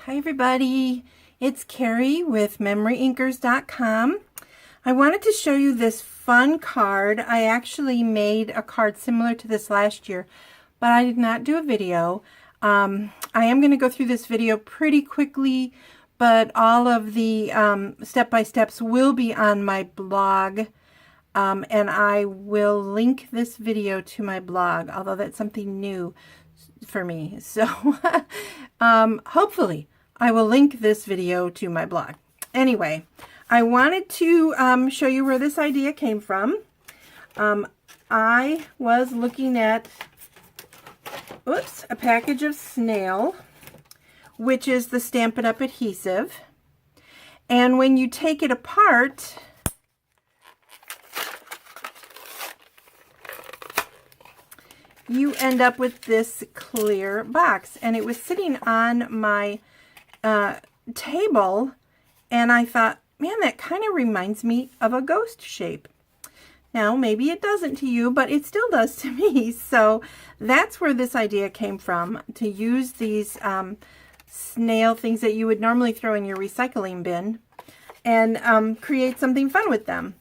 Hi everybody, it's Carrie with MemoryINKers.com. I wanted to show you this fun card. I actually made a card similar to this last year, but I did not do a video. I am going to go through this video pretty quickly, but all of the step-by-steps will be on my blog, and I will link this video to my blog, although that's something new for me. So hopefully I will link this video to my blog. Anyway, I wanted to show you where this idea came from. I was looking at a package of SNAIL, which is the Stampin' Up! Adhesive. And when you take it apart, you end up with this clear box. And it was sitting on my table, and I thought, man, that kind of reminds me of a ghost shape. Now, maybe it doesn't to you, but it still does to me. So that's where this idea came from, to use these SNAIL things that you would normally throw in your recycling bin and create something fun with them.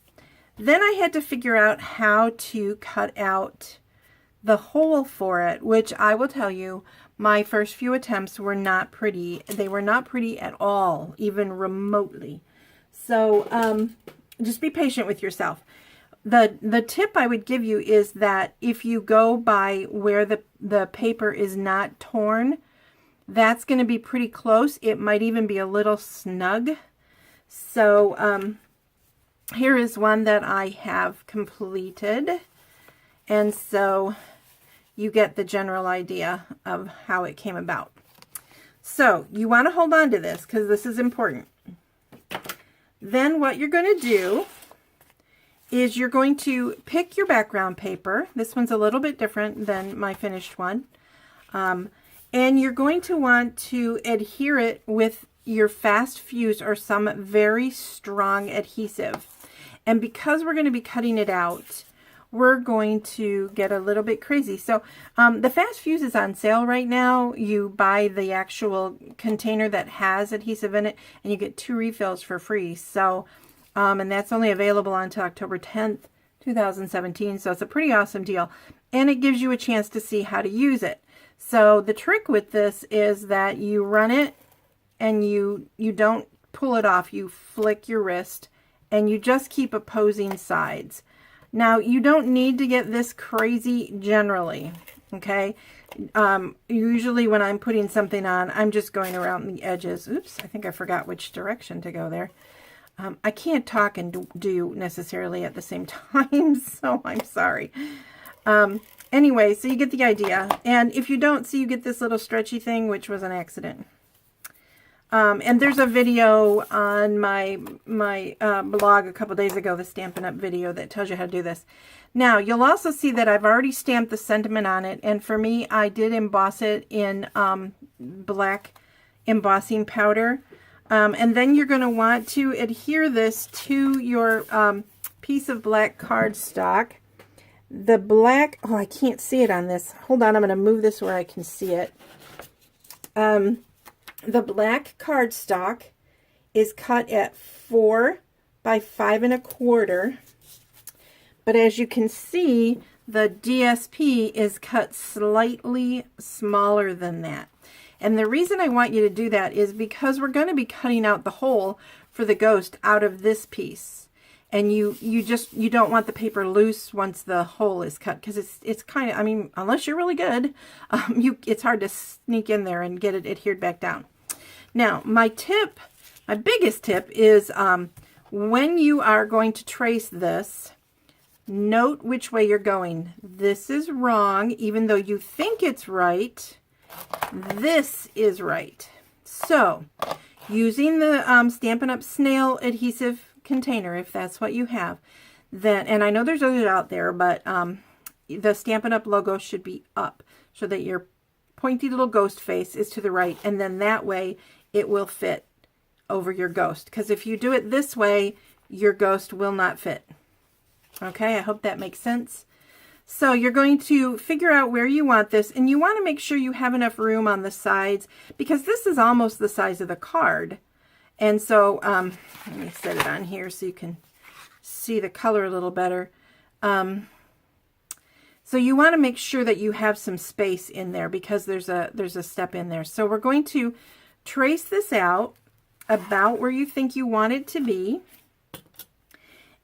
Then I had to figure out how to cut out the hole for it, which I will tell you, my first few attempts were not pretty. They were not pretty at all, even remotely. So just be patient with yourself. The tip I would give you is that if you go by where the paper is not torn, that's going to be pretty close. It might even be a little snug. So here is one that I have completed. And so you get the general idea of how it came about. So you want to hold on to this because this is important. Then what you're going to do is you're going to pick your background paper. This one's a little bit different than my finished one. And you're going to want to adhere it with your fast fuse or some very strong adhesive. And because we're going to be cutting it out, we're going to get a little bit crazy. So the fast fuse is on sale right now. You buy the actual container that has adhesive in it, and you get 2 refills for free. So, and that's only available until October 10th, 2017. So it's a pretty awesome deal. And it gives you a chance to see how to use it. So the trick with this is that you run it and you don't pull it off. You flick your wrist and you just keep opposing sides. Now, you don't need to get this crazy generally, okay? Usually when I'm putting something on, I'm just going around the edges. Oops, I think I forgot which direction to go there. I can't talk and do necessarily at the same time, so I'm sorry. Anyway, so you get the idea. And if you don't see, you get this little stretchy thing, which was an accident. And there's a video on my blog a couple days ago, the Stampin' Up! Video that tells you how to do this. Now, you'll also see that I've already stamped the sentiment on it, and for me, I did emboss it in black embossing powder. And then you're going to want to adhere this to your piece of black cardstock. The black, oh, I can't see it on this. Hold on, I'm going to move this where I can see it. The black cardstock is cut at 4 by 5 1/4, but as you can see, the DSP is cut slightly smaller than that. And the reason I want you to do that is because we're going to be cutting out the hole for the ghost out of this piece. And you don't want the paper loose once the hole is cut, because it's kind of, I mean, unless you're really good, it's hard to sneak in there and get it adhered back down. Now, my biggest tip is when you are going to trace this, note which way you're going. This is wrong, even though you think it's right. This is right. So, using the Stampin' Up! SNAIL adhesive container, if that's what you have, then, and I know there's others out there, but the Stampin' Up! Logo should be up so that your pointy little ghost face is to the right, and then that way it will fit over your ghost. Because if you do it this way, your ghost will not fit. Okay, I hope that makes sense. So you're going to figure out where you want this, and you want to make sure you have enough room on the sides because this is almost the size of the card. And so let me set it on here so you can see the color a little better. So you want to make sure that you have some space in there because there's a step in there. So we're going to trace this out about where you think you want it to be.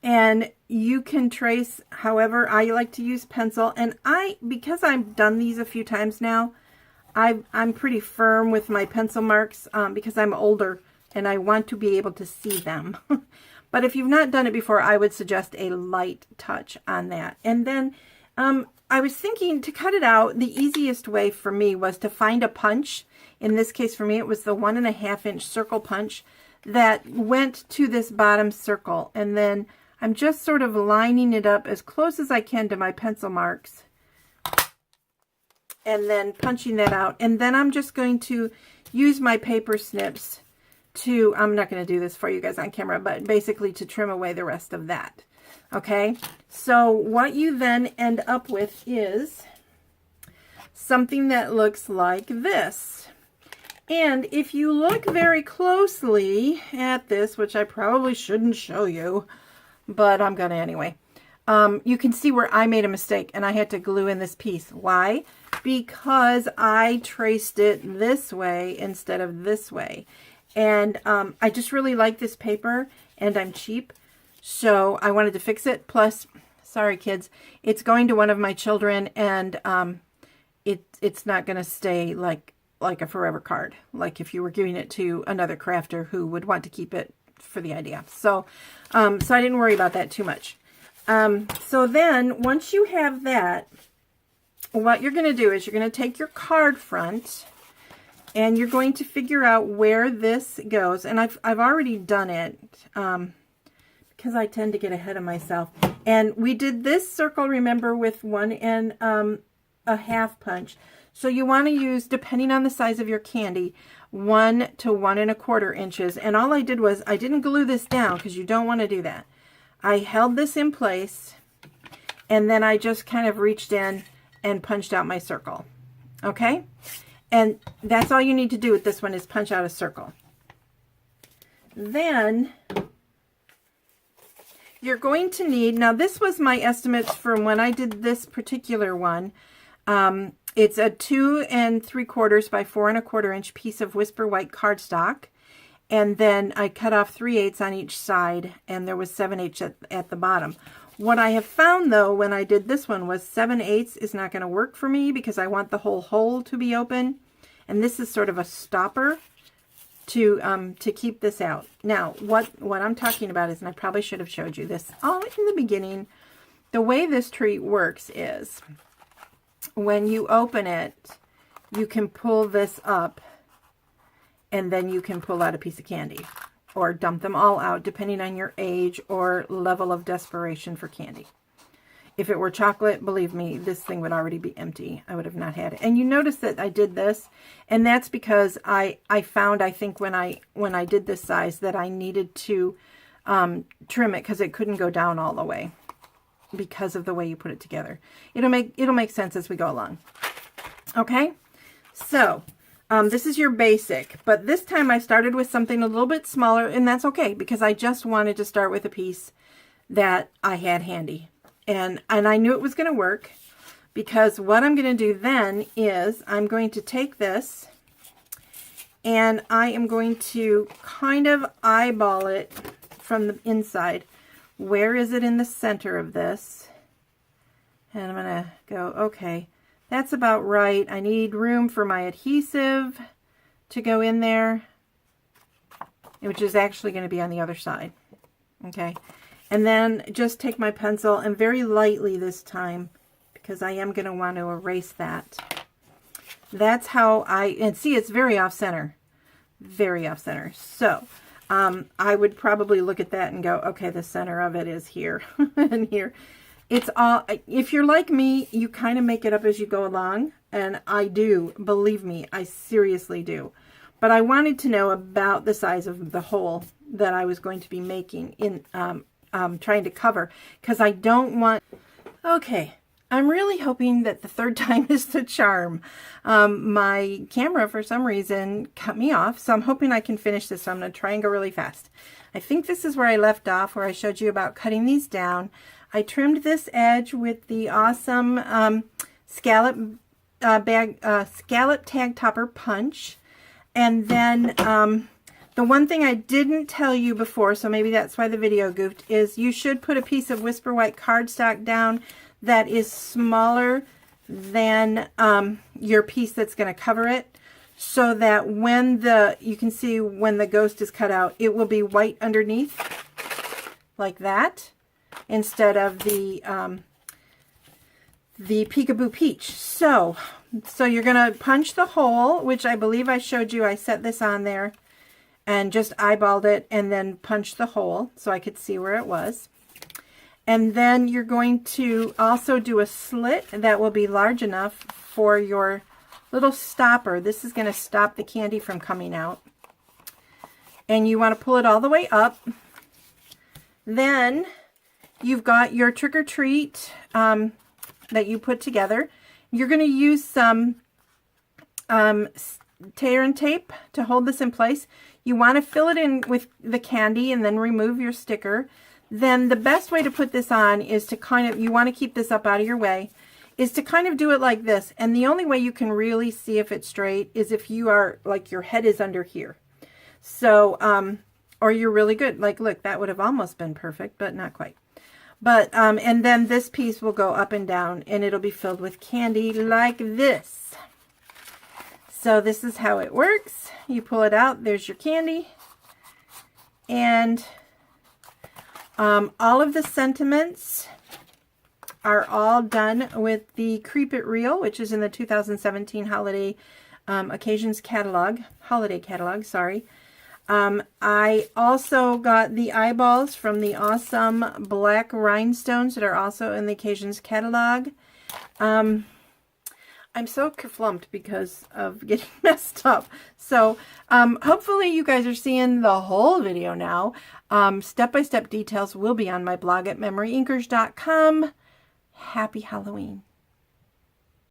And you can trace however. I like to use pencil, and because I've done these a few times now, I'm pretty firm with my pencil marks because I'm older and I want to be able to see them. But if you've not done it before, I would suggest a light touch on that. And then I was thinking to cut it out, the easiest way for me was to find a punch. In this case for me, it was the 1.5 inch circle punch that went to this bottom circle. And then I'm just sort of lining it up as close as I can to my pencil marks and then punching that out. And then I'm just going to use my paper snips to, I'm not going to do this for you guys on camera, but basically to trim away the rest of that. Okay, so what you then end up with is something that looks like this. And if you look very closely at this, which I probably shouldn't show you, but I'm going to anyway, you can see where I made a mistake and I had to glue in this piece. Why? Because I traced it this way instead of this way. And I just really like this paper, and I'm cheap, so I wanted to fix it. Plus, sorry kids, it's going to one of my children, and it's not going to stay like a forever card, like if you were giving it to another crafter who would want to keep it for the idea. So I didn't worry about that too much. So then once you have that, what you're going to do is you're going to take your card front and you're going to figure out where this goes. And I've already done it because I tend to get ahead of myself. And we did this circle, remember, with 1.5 punch. So you want to use, depending on the size of your candy, 1 to 1.25 inches. And all I did was, I didn't glue this down because you don't want to do that. I held this in place and then I just kind of reached in and punched out my circle. Okay? And that's all you need to do with this one is punch out a circle. Then you're going to need, now this was my estimates from when I did this particular one. It's a 2 3/4 by 4 1/4 inch piece of Whisper White cardstock. And then I cut off 3/8 on each side, and there was 7/8 at the bottom. What I have found though, when I did this one, was 7/8 is not going to work for me because I want the whole hole to be open. And this is sort of a stopper to keep this out. Now, what I'm talking about is, and I probably should have showed you this all in the beginning, the way this treat works is when you open it, you can pull this up and then you can pull out a piece of candy or dump them all out depending on your age or level of desperation for candy. If it were chocolate, believe me, this thing would already be empty. I would have not had it. And you notice that I did this, and that's because I found, I think when I did this size, that I needed to trim it because it couldn't go down all the way because of the way you put it together. It'll make sense as we go along. Okay, so this is your basic, but this time I started with something a little bit smaller, and that's okay because I just wanted to start with a piece that I had handy. And I knew it was going to work because what I'm going to do then is I'm going to take this and I am going to kind of eyeball it from the inside. Where is it in the center of this? And I'm going to go, okay, that's about right. I need room for my adhesive to go in there, which is actually going to be on the other side. Okay. And then just take my pencil and very lightly this time, because I am going to want to erase that. That's how and see, it's very off center. Very off center. So I would probably look at that and go, okay, the center of it is here and here. It's all, if you're like me, you kind of make it up as you go along. And I do, believe me, I seriously do. But I wanted to know about the size of the hole that I was going to be making in, trying to cover, because I don't want, okay, I'm really hoping that the third time is the charm. My camera, for some reason, cut me off, so I'm hoping I can finish this. So I'm going to try and go really fast. I think this is where I left off, where I showed you about cutting these down. I trimmed this edge with the awesome scallop tag topper punch. And then the one thing I didn't tell you before, so maybe that's why the video goofed, is you should put a piece of Whisper White cardstock down that is smaller than your piece that's going to cover it, so that when you can see when the ghost is cut out, it will be white underneath, like that, instead of the Peekaboo Peach. So you're going to punch the hole, which I believe I showed you. I set this on there and just eyeballed it and then punched the hole so I could see where it was. And then you're going to also do a slit that will be large enough for your little stopper. This is going to stop the candy from coming out. And you want to pull it all the way up. Then you've got your trick or treat that you put together. You're going to use some tear and tape to hold this in place. You want to fill it in with the candy and then remove your sticker. Then the best way to put this on is to kind of, you want to keep this up out of your way, is to kind of do it like this. And the only way you can really see if it's straight is if you are, like, your head is under here. So, or you're really good. Like, look, that would have almost been perfect, but not quite. But, and then this piece will go up and down, and it'll be filled with candy like this. So this is how it works. You pull it out, there's your candy. And all of the sentiments are all done with the Creep It Real, which is in the 2017 Holiday Occasions catalog, holiday catalog, sorry. I also got the eyeballs from the awesome black rhinestones that are also in the Occasions catalog. I'm so kerflumped because of getting messed up. So hopefully you guys are seeing the whole video now. Step-by-step details will be on my blog at MemoryINKers.com. Happy Halloween.